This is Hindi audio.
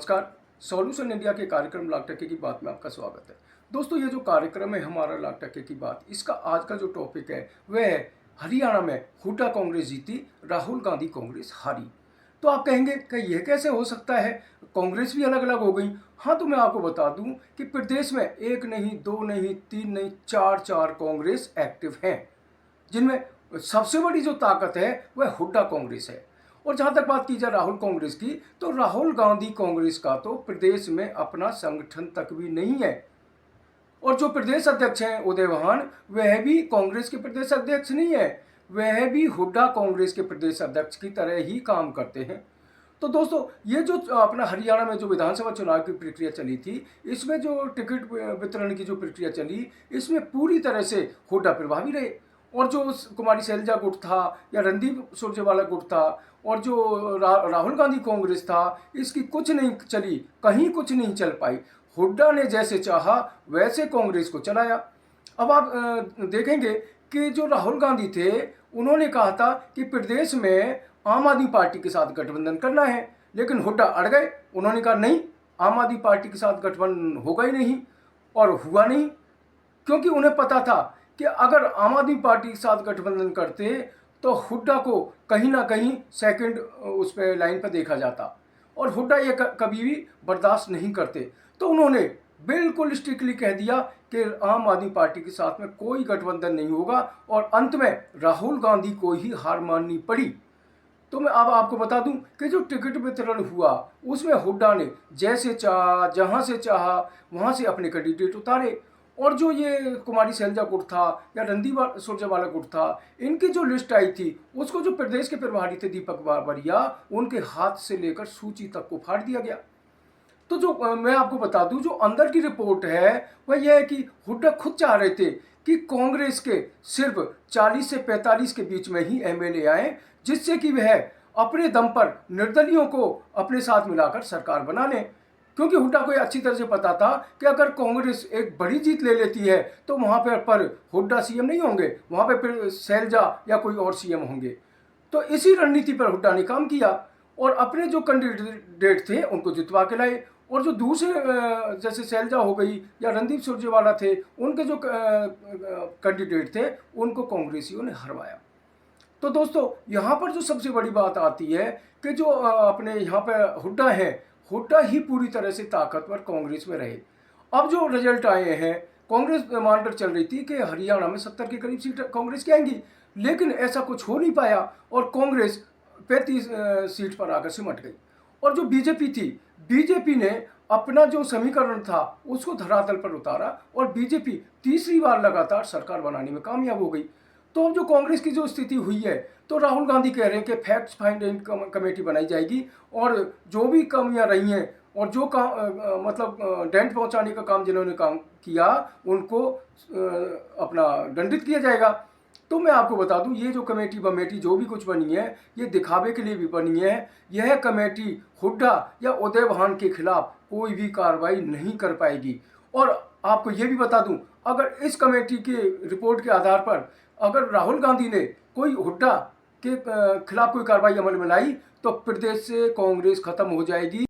नमस्कार। सॉल्यूशन इंडिया के कार्यक्रम लाख टक्के की बात में आपका स्वागत है। दोस्तों, ये जो कार्यक्रम है हमारा लाख टक्के की बात, इसका आज का जो टॉपिक है वह है हरियाणा में हुड्डा कांग्रेस जीती, राहुल गांधी कांग्रेस हारी। तो आप कहेंगे कि यह कैसे हो सकता है, कांग्रेस भी अलग अलग हो गई। हाँ, तो मैं आपको बता दूं कि प्रदेश में एक नहीं, दो नहीं, तीन नहीं, चार चार कांग्रेस एक्टिव हैं, जिनमें सबसे बड़ी जो ताकत है वह हुड्डा कांग्रेस है। और जहां तक बात की जाए राहुल कांग्रेस की, तो राहुल गांधी कांग्रेस का तो प्रदेश में अपना संगठन तक भी नहीं है। और जो प्रदेश अध्यक्ष हैं उदय वाहन, वह भी कांग्रेस के प्रदेश अध्यक्ष नहीं है, वह भी हुड्डा कांग्रेस के प्रदेश अध्यक्ष की तरह ही काम करते हैं। तो दोस्तों, ये जो अपना हरियाणा में जो विधानसभा चुनाव की प्रक्रिया चली थी, इसमें जो टिकट वितरण की जो प्रक्रिया चली, इसमें पूरी तरह से हुड्डा प्रभावी रहे। और जो कुमारी शैलजा गुट था या रणदीप सुरजेवाला गुट था और जो राहुल गांधी कांग्रेस था, इसकी कुछ नहीं चली, कहीं कुछ नहीं चल पाई। हुड्डा ने जैसे चाहा वैसे कांग्रेस को चलाया। अब आप देखेंगे कि जो राहुल गांधी थे, उन्होंने कहा था कि प्रदेश में आम आदमी पार्टी के साथ गठबंधन करना है, लेकिन हुड्डा अड़ गए। उन्होंने कहा नहीं, आम आदमी पार्टी के साथ गठबंधन होगा ही नहीं, और हुआ नहीं, क्योंकि उन्हें पता था कि अगर आम आदमी पार्टी के साथ गठबंधन करते तो हुड्डा को कहीं ना कहीं सेकंड उस पर लाइन पर देखा जाता, और हुड्डा ये कभी भी बर्दाश्त नहीं करते। तो उन्होंने बिल्कुल स्ट्रिक्टली कह दिया कि आम आदमी पार्टी के साथ में कोई गठबंधन नहीं होगा, और अंत में राहुल गांधी को ही हार माननी पड़ी। तो मैं अब आपको बता दूं कि जो टिकट वितरण हुआ, उसमें हुड्डा ने जैसे चाहा, जहां से चाहा वहां से अपने कैंडिडेट उतारे। और जो ये कुमारी शैलजा गुट था या रणदीप सुरजेवाला गुट था, इनकी जो लिस्ट आई थी, उसको जो प्रदेश के प्रभारी थे दीपक बाबरिया, उनके हाथ से लेकर सूची तक को फाड़ दिया गया। तो जो मैं आपको बता दूं, जो अंदर की रिपोर्ट है वह यह है कि हुड्डा खुद चाह रहे थे कि कांग्रेस के सिर्फ 40 से 45 के बीच में ही एमएलए आए, जिससे कि वह अपने दम पर निर्दलियों को अपने साथ मिलाकर सरकार बना लें। क्योंकि हुड्डा को अच्छी तरह से पता था कि अगर कांग्रेस एक बड़ी जीत ले लेती है तो वहां पर हुड्डा सीएम नहीं होंगे, वहां पर फिर शैलजा या कोई और सीएम होंगे। तो इसी रणनीति पर हुड्डा ने काम किया और अपने जो कैंडिडेट थे उनको जितवा के लाए। और जो दूसरे जैसे शैलजा हो गई या रणदीप सुरजेवाला थे, उनके जो कैंडिडेट थे उनको कांग्रेसियों ने हरवाया। तो दोस्तों, यहाँ पर जो सबसे बड़ी बात आती है कि जो अपने यहाँ पर हुड्डा है, हुड्डा ही पूरी तरह से ताकतवर कांग्रेस में रहे। अब जो रिजल्ट आए हैं, कांग्रेस मानकर चल रही थी कि हरियाणा में 70 के करीब सीट कांग्रेस की आएंगी, लेकिन ऐसा कुछ हो नहीं पाया और कांग्रेस 35 सीट पर आकर सिमट गई। और जो बीजेपी थी, बीजेपी ने अपना जो समीकरण था उसको धरातल पर उतारा और बीजेपी तीसरी बार लगातार सरकार बनाने में कामयाब हो गई। तो अब जो कांग्रेस की जो स्थिति हुई है, तो राहुल गांधी कह रहे हैं कि फैक्ट फाइंडिंग कमेटी बनाई जाएगी और जो भी कमियां रही हैं और जो काम मतलब डेंट पहुंचाने का काम जिन्होंने काम किया, उनको अपना दंडित किया जाएगा। तो मैं आपको बता दूं, ये जो कमेटी जो भी कुछ बनी है, ये दिखावे के लिए भी बनी है। यह कमेटी हुड्डा या उदय वाहन के खिलाफ कोई भी कार्रवाई नहीं कर पाएगी। और आपको ये भी बता दूं, अगर इस कमेटी के रिपोर्ट के आधार पर अगर राहुल गांधी ने कोई हुड्डा के खिलाफ कोई कार्रवाई अमल में लाई, तो प्रदेश से कांग्रेस खत्म हो जाएगी।